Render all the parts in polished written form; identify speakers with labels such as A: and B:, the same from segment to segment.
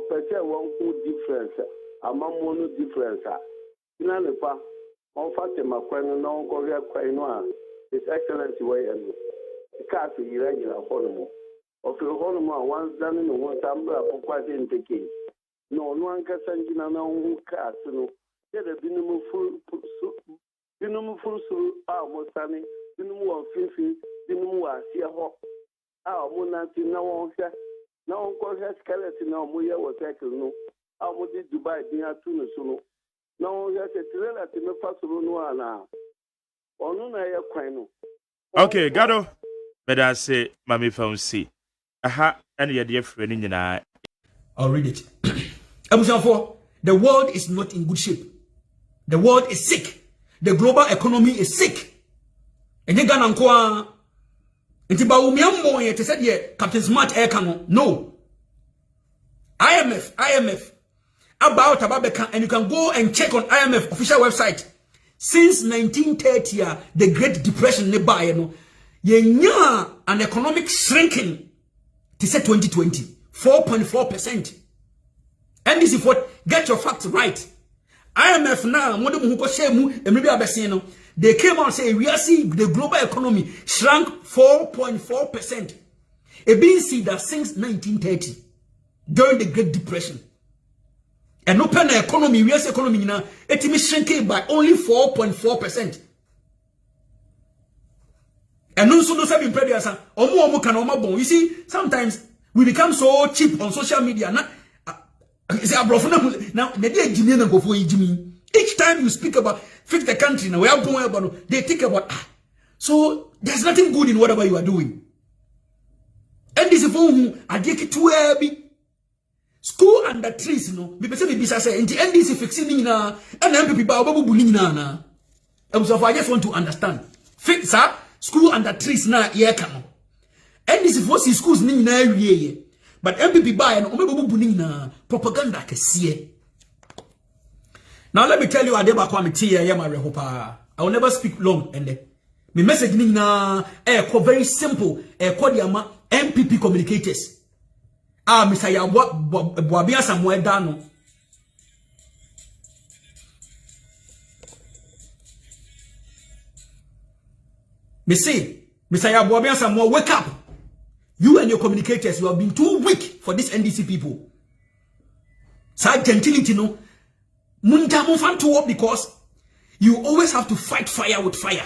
A: person one who difference among one difference. In an epa, on Fatima Quang, no Korea Quainoa, His Excellency way and the cat irregular Honomo. Of your Honomo, once done in one tumblr of quite in the case. No one can send you no cat, no. Get a minimum full almost sunny, minimum fifi, minimum see a hawk. Our monanti no one here. No one has skeleton no more was taken. I would Dubai near Tunis. No one has a relative no possible no now. Or no, I acquaint.
B: Okay, Gado. But I say, Mammy found C. Aha, and your dear friend in I.
C: I'll read it. The world is not in good shape. The world is sick. The global economy is sick. And you gonna go said Captain Smart Air Cano. No. IMF. About Ababeka, and you can go and check on IMF official website. Since 1930, the Great Depression nearby, an economic shrinking to say 2020, 4.4%. And this is what get your facts right. IMF now, they came out and say we are seeing the global economy shrunk 4.4%. It been seen that since 1930, during the Great Depression. And open economy, US economy now, it is shrinking by only 4.4%. And also those have been previous. You see, sometimes we become so cheap on social media. Now, each time you speak about fix the country, now we are going about they think about so there's nothing good in whatever you are doing. And this is who I get it to heavy. School under trees, be say NDC fixing na and MPP ba obabu na. So I just want to understand. Fix school under trees na ye kan. NDC for schools ni na wie. But MPP ba no obabu na propaganda kesiye. Now let me tell you Adeba Kwamiti ya marehopa. I will never speak long and my message ni na very simple diama MPP communicators. Mr. Yabwa Samuel Dano. Me say, Mr. Yabwa Samuel, wake up. You and your communicators, you have been too weak for these NDC people. Side gentility, no. Munta fan to work because you always have to fight fire with fire.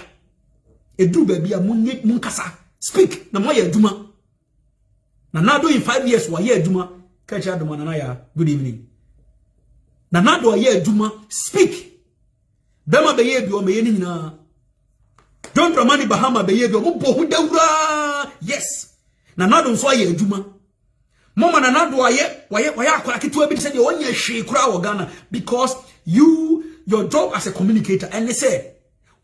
C: Edu baby munkasa. Speak. Na moya duma. Na nado in 5 years wa ye duma. Kacha duma na ya. Good evening. Na nado ye duma. Speak. Bema beye bi o me ni na. Don't Ramani Bahama beye bi o mo bo hu yes. Na nado nso ye duma. Mama na nado waye akwara kitu bi say de onye hwe kura wo Ghana because your job as a communicator and they say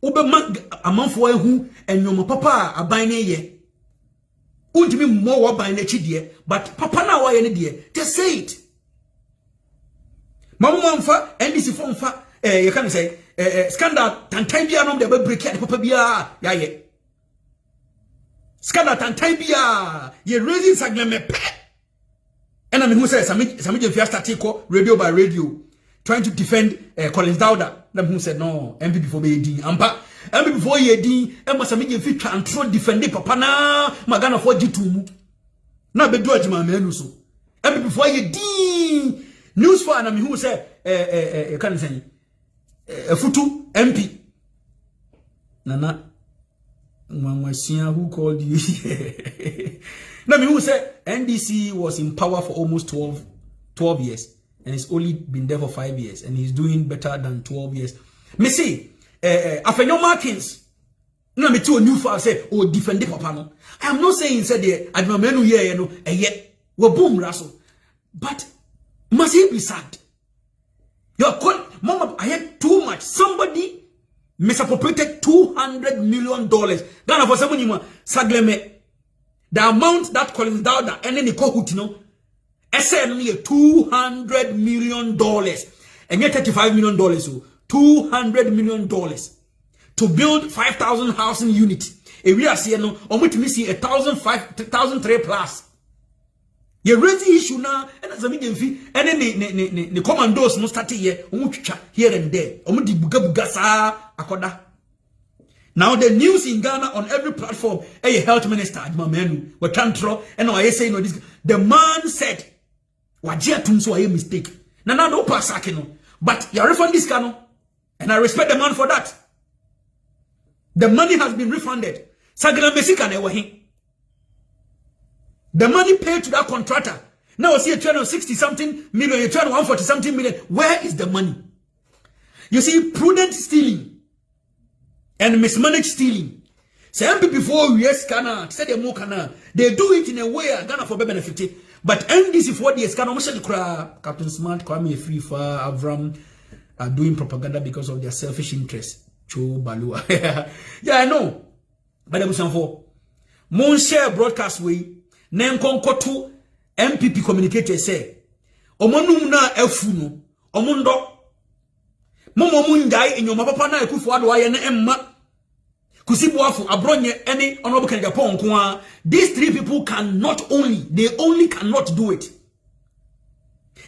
C: ubema amanfo ehu enyomo papa aban ne ye untimi mo wo ban na chidie but papa na wo ye ne die just say it mama mfa NDC fo mfa you can say scandal tantan bia no de be break ya papa bia ya ye scandal tantan bia ye raising sagleme pe and I mean who says some just start radio by radio trying to defend Collins Dowda. Them who said no, MPP for BD. Ampa MPP for YD, Emma Samiji fit control defend papa na magana for G2. Na be do ajima menuso. MPP for YD news for and I mean who said can say Futu MP. Nana Mwamwasia who called you? Na me who said NDC was in power for almost 12 years. And he's only been there for 5 years. And he's doing better than 12 years. Me see, Afenyo Markins. No, me too, a new file say, oh, defend the papa no. I am not saying, said the Admamenu here, you know, and yet, we boom, Russell. But, must he be sad? You're calling, Mama, I had too much. Somebody misappropriated $200 million. Ghana for someone you sagleme. The amount that Collins Dowda and then the Kohut, you know, SNL $200 million and get $35 million, so $200 million to build 5,000 housing units. A we are seeing no, or we see 1,003 plus. You raise the issue now, and as a medium fee, and then the commandos no start here, here and there. Akoda. Now the news in Ghana on every platform, a health minister, Manu, we can't throw, and I say no this. The man said, "Wajia tumso a mistake." Now no pass akino, but you refund this cano, and I respect the man for that. The money has been refunded. Sagana Mesika ne wahi. The money paid to that contractor. Now I see a 260 something million, a 140 something million. Where is the money? You see, prudent stealing and mismanaged stealing. Some people before yes, Ghana, said they do it in a way Ghana for benefit. But NDC for the Ghana, Captain Smart, Kwame Frifa, Avram are doing propaganda because of their selfish interests. Cho Balua. Yeah, I know. But I'm saying for mon share broadcast way. Nenkon kotu MPP communicator say omonum na afuno omundo momo munjai enyo mapapa na ekufu ado aye na emma kusibuafu abronye any honorable Kenya Japan nko. These three people cannot only cannot do it.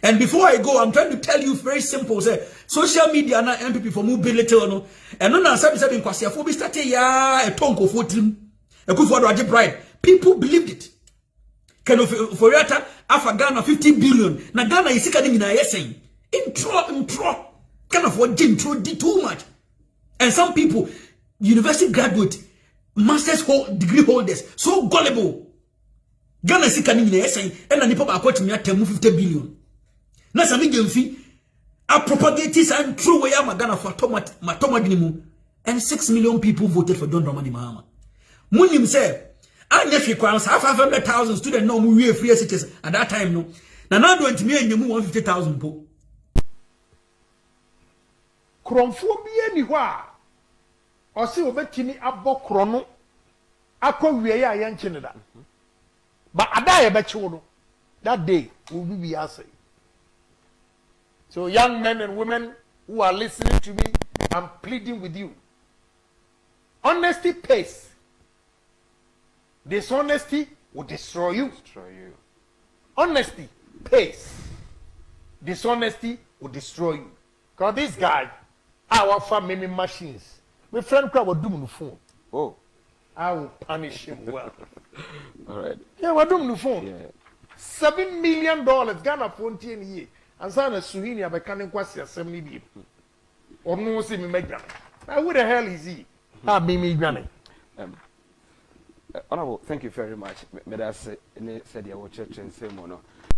C: And before I go, I'm trying to tell you very simple, say social media na MPP for mobility no and no na sabi nkwase afo bi start ya etonko fotim ekufu ado age pride. People believed it. Can of Foriata Afa Ghana 50 billion. Na Ghana is sika na yesen. Intro. Kind of what intro did too much. And some people, university graduate, master's degree holders, so gullible. Ghana sika na yesen. And nipa ba kwati me atemu 50 billion. Na sami gemfi a propagates and true way am Ghana for matoma dinimu. And 6 million people voted for John Dramani Mahama. Munim say and if you crowns 500,000 students no we free citizens at that time no. Now do it me and you 150,000 po.
D: Kromfo bi ani ho a o se obetimi abọ krono akọ wiye ya yanche ne da. But ada ye bechiwo no. That day will be answer. So young men and women who are listening to me, I'm pleading with you. Honesty pays. Dishonesty will destroy you. Honesty pays. Dishonesty will destroy you. Because this guy, our family machines, my friend crowd will do no phone.
E: Oh,
D: I will punish him well.
E: all right.
D: Yeah, we're doing no phone.
E: Yeah.
D: $7 million Ghana phone 10 years. And so na Suhini abekane kwasi assembly bi. Or no see me make that. Now who the hell is he? Ah, me granny.
E: Honorable, thank you very much. May I say, said you were church and say,